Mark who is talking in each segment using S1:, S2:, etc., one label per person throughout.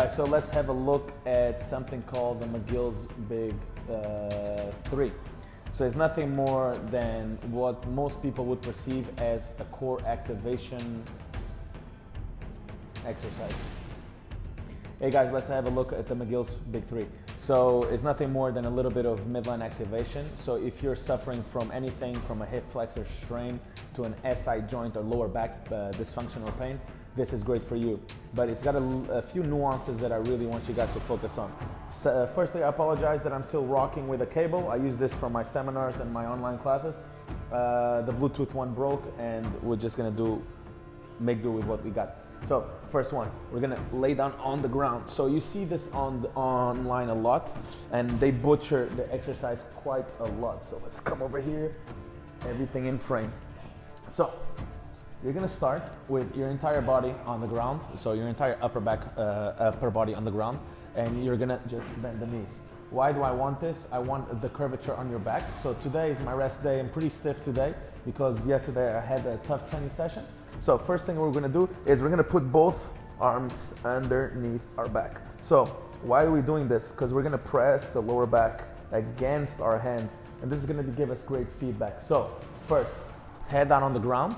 S1: guys, so let's have a look at something called the Mcgill's Big 3. So it's nothing more than what most people would perceive as a core activation exercise. Hey guys, let's have a look at the Mcgill's Big 3. So it's nothing more than a little bit of midline activation. So if you're suffering from anything from a hip flexor strain to an SI joint or lower back dysfunction or pain, this is great for you. But it's got a few nuances that I really want you guys to focus on. So, firstly, I apologize that I'm still rocking with a cable. I use this for my seminars and my online classes. The Bluetooth one broke and we're just gonna make do with what we got. So first one, we're gonna lay down on the ground. So you see this online a lot, and they butcher the exercise quite a lot. So let's come over here, everything in frame. So you're gonna start with your entire body on the ground. So your entire upper body on the ground, and you're gonna just bend the knees. Why do I want this? I want the curvature on your back. So today is my rest day. I'm pretty stiff today because yesterday I had a tough training session. So first thing we're gonna do is we're gonna put both arms underneath our back. So why are we doing this? Because we're gonna press the lower back against our hands, and this is gonna give us great feedback. So first, head down on the ground,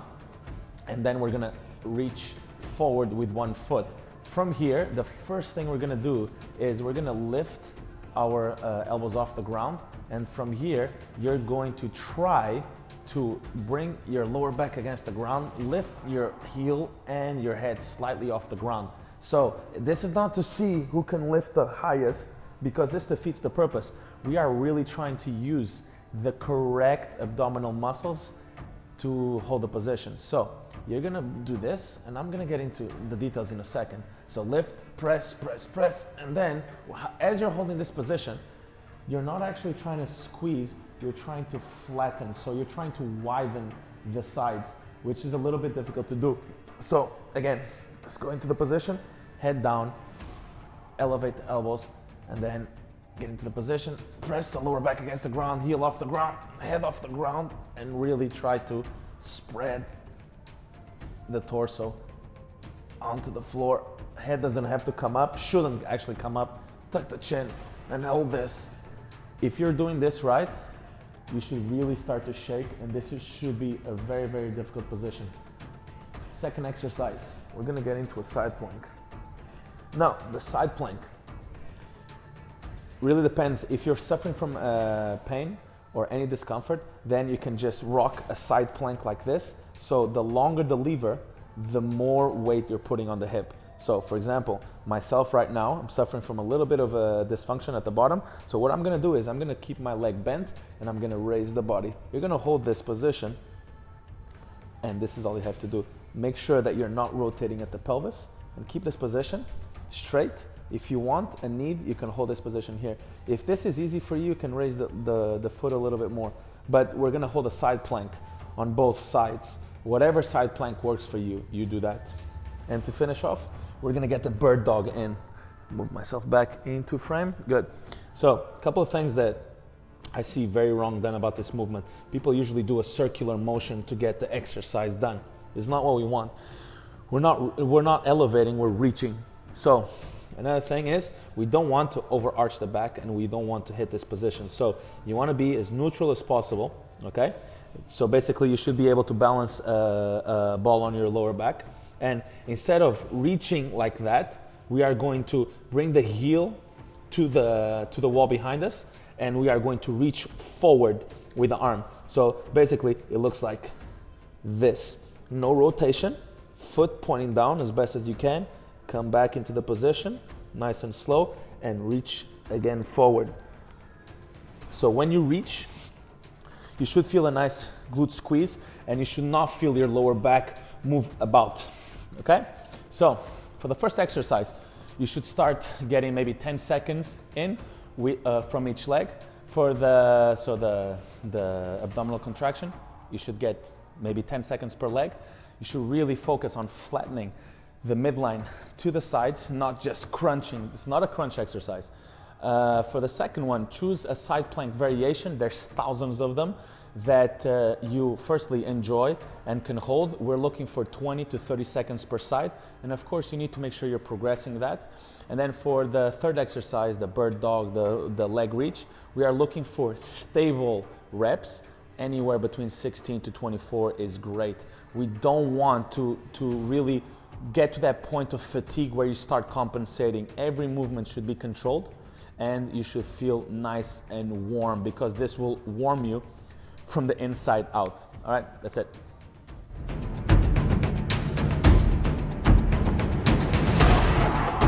S1: and then we're gonna reach forward with one foot. From here, the first thing we're gonna do is we're gonna lift our elbows off the ground, and from here, you're going to try to bring your lower back against the ground, lift your heel and your head slightly off the ground. So this is not to see who can lift the highest, because this defeats the purpose. We are really trying to use the correct abdominal muscles to hold the position. So you're gonna do this, and I'm gonna get into the details in a second. So lift, press, press, press, and then as you're holding this position, you're not actually trying to squeeze, you're trying to flatten. So you're trying to widen the sides, which is a little bit difficult to do. So again, let's go into the position, head down, elevate the elbows, and then get into the position, press the lower back against the ground, heel off the ground, head off the ground, and really try to spread the torso onto the floor. Head doesn't have to come up, shouldn't actually come up. Tuck the chin and hold this. If you're doing this right, you should really start to shake, and this should be a very, very difficult position. Second exercise, we're gonna get into a side plank. Now, the side plank really depends. If you're suffering from pain or any discomfort, then you can just rock a side plank like this. So the longer the lever, the more weight you're putting on the hip. So for example, myself right now, I'm suffering from a little bit of a dysfunction at the bottom. So what I'm gonna do is I'm gonna keep my leg bent and I'm gonna raise the body. You're gonna hold this position, and this is all you have to do. Make sure that you're not rotating at the pelvis, and keep this position straight. If you want and need, you can hold this position here. If this is easy for you, you can raise the foot a little bit more. But we're gonna hold a side plank on both sides. Whatever side plank works for you, you do that. And to finish off, we're gonna get the bird dog in. Move myself back into frame, good. So a couple of things that I see very wrong done about this movement. People usually do a circular motion to get the exercise done. It's not what we want. We're not elevating, we're reaching. So another thing is, we don't want to overarch the back, and we don't want to hit this position. So you wanna be as neutral as possible, okay? So basically you should be able to balance a ball on your lower back. And instead of reaching like that, we are going to bring the heel to the wall behind us, and we are going to reach forward with the arm. So basically it looks like this. No rotation, foot pointing down as best as you can, come back into the position, nice and slow, and reach again forward. So when you reach, you should feel a nice glute squeeze, and you should not feel your lower back move about, okay? So for the first exercise, you should start getting maybe 10 seconds in from each leg. For the abdominal contraction, you should get maybe 10 seconds per leg. You should really focus on flattening the midline to the sides, not just crunching. It's not a crunch exercise. For the second one, choose a side plank variation. There's thousands of them. that you firstly enjoy and can hold. We're looking for 20 to 30 seconds per side. And of course, you need to make sure you're progressing that. And then for the third exercise, the bird dog, the leg reach, we are looking for stable reps. Anywhere between 16 to 24 is great. We don't want to really get to that point of fatigue where you start compensating. Every movement should be controlled and you should feel nice and warm, because this will warm you from the inside out. All right, that's it.